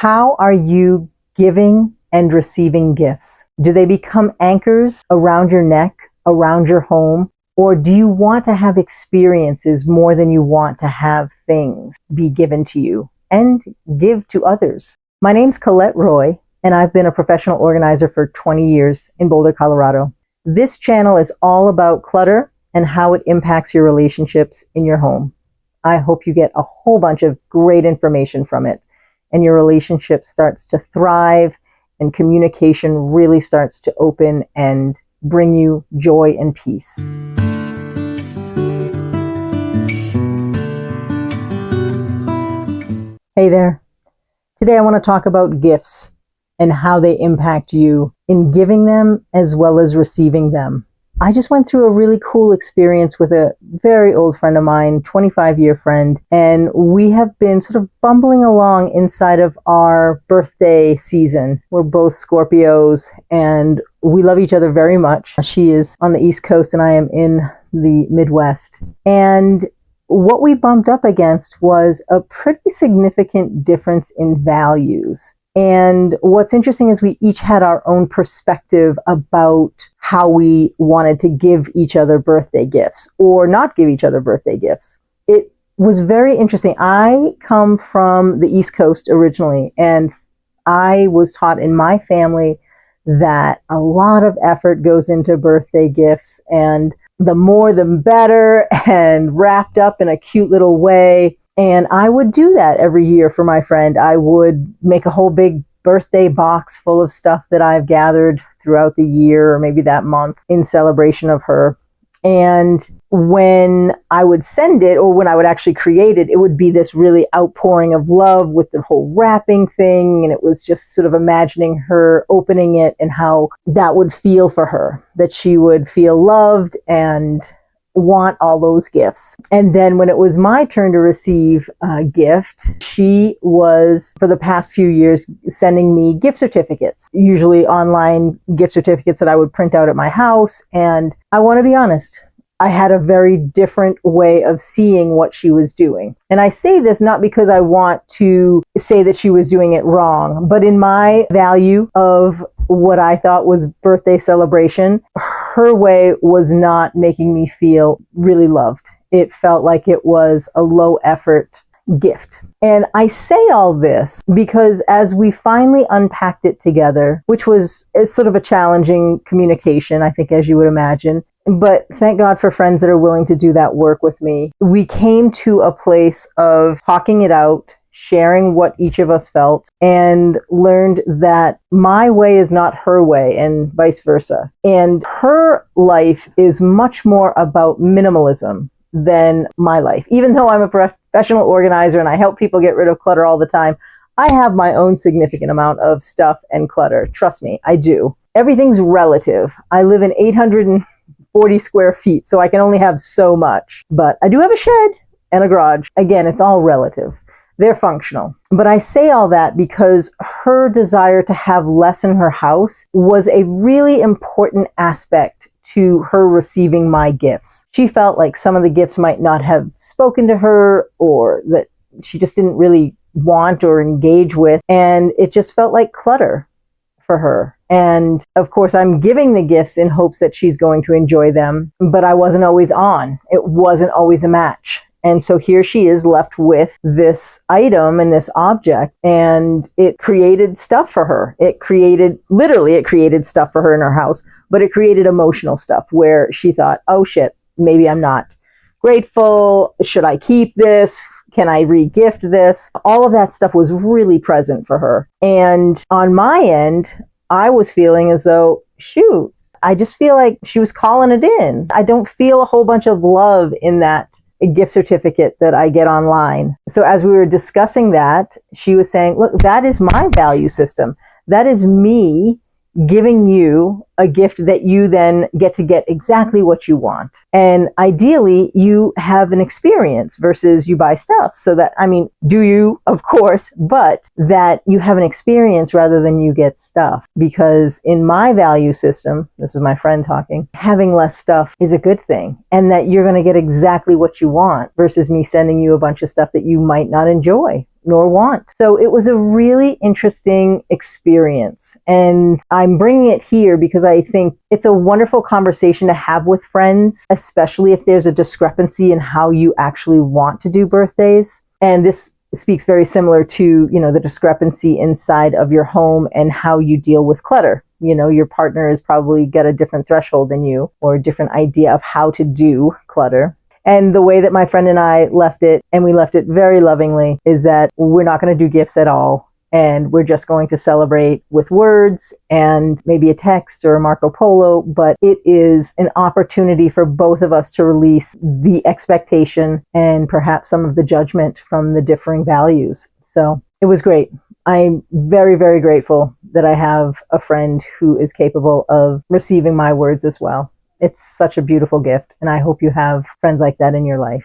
How are you giving and receiving gifts? Do they become anchors around your neck, around your home? Or do you want to have experiences more than you want to have things be given to you and give to others? My name's Colette Roy, and I've been a professional organizer for 20 years in Boulder, Colorado. This channel is all about clutter and how it impacts your relationships in your home. I hope you get a whole bunch of great information from it, and your relationship starts to thrive and communication really starts to open and bring you joy and peace. Hey there. Today I want to talk about gifts and how they impact you in giving them as well as receiving them. I just went through a really cool experience with a very old friend of mine, 25-year friend, and we have been sort of bumbling along inside of our birthday season. We're both Scorpios and we love each other very much. She is on the East Coast and I am in the Midwest. And what we bumped up against was a pretty significant difference in values. And what's interesting is we each had our own perspective about how we wanted to give each other birthday gifts or not give each other birthday gifts. It was very interesting. I come from the East Coast originally, and I was taught in my family that a lot of effort goes into birthday gifts, and the more the better, and wrapped up in a cute little way. And I would do that every year for my friend. I would make a whole big birthday box full of stuff that I've gathered throughout the year or maybe that month in celebration of her. And when I would send it, or when I would actually create it, it would be this really outpouring of love with the whole wrapping thing. And it was just sort of imagining her opening it and how that would feel for her, that she would feel loved and want all those gifts. And then when it was my turn to receive a gift, she was, for the past few years, sending me gift certificates, usually online gift certificates that I would print out at my house. And I want to be honest, I had a very different way of seeing what she was doing. And I say this not because I want to say that she was doing it wrong, but in my value of what I thought was birthday celebration, her way was not making me feel really loved. It felt like it was a low effort gift. And I say all this because as we finally unpacked it together, which was sort of a challenging communication, I think, as you would imagine, but thank God for friends that are willing to do that work with me, we came to a place of talking it out, sharing what each of us felt, and learned that my way is not her way and vice versa. And her life is much more about minimalism than my life. Even though I'm a professional organizer and I help people get rid of clutter all the time, I have my own significant amount of stuff and clutter. Trust me, I do. Everything's relative. I live in 840 square feet, so I can only have so much. But I do have a shed and a garage. Again, it's all relative. They're functional. But I say all that because her desire to have less in her house was a really important aspect to her receiving my gifts. She felt like some of the gifts might not have spoken to her, or that she just didn't really want or engage with. And it just felt like clutter for her. And of course, I'm giving the gifts in hopes that she's going to enjoy them, but I wasn't always on. It wasn't always a match. And so here she is left with this item and this object, and it created stuff for her. It created stuff for her in her house, but it created emotional stuff where she thought, oh shit, maybe I'm not grateful. Should I keep this? Can I re-gift this? All of that stuff was really present for her. And on my end, I was feeling as though, shoot, I just feel like she was calling it in. I don't feel a whole bunch of love in that gift certificate that I get online. So as we were discussing that, she was saying, look, that is my value system. That is me giving you a gift that you then get to get exactly what you want. And ideally, you have an experience versus you buy stuff. So that, I mean, do you? Of course, but that you have an experience rather than you get stuff. Because in my value system, this is my friend talking, having less stuff is a good thing. And that you're going to get exactly what you want versus me sending you a bunch of stuff that you might not enjoy nor want. So it was a really interesting experience. And I'm bringing it here because I think it's a wonderful conversation to have with friends, especially if there's a discrepancy in how you actually want to do birthdays. And this speaks very similar to, the discrepancy inside of your home and how you deal with clutter. Your partner has probably got a different threshold than you, or a different idea of how to do clutter. And the way that my friend and I left it, and we left it very lovingly, is that we're not going to do gifts at all. And we're just going to celebrate with words and maybe a text or a Marco Polo. But it is an opportunity for both of us to release the expectation and perhaps some of the judgment from the differing values. So it was great. I'm very, very grateful that I have a friend who is capable of receiving my words as well. It's such a beautiful gift, and I hope you have friends like that in your life.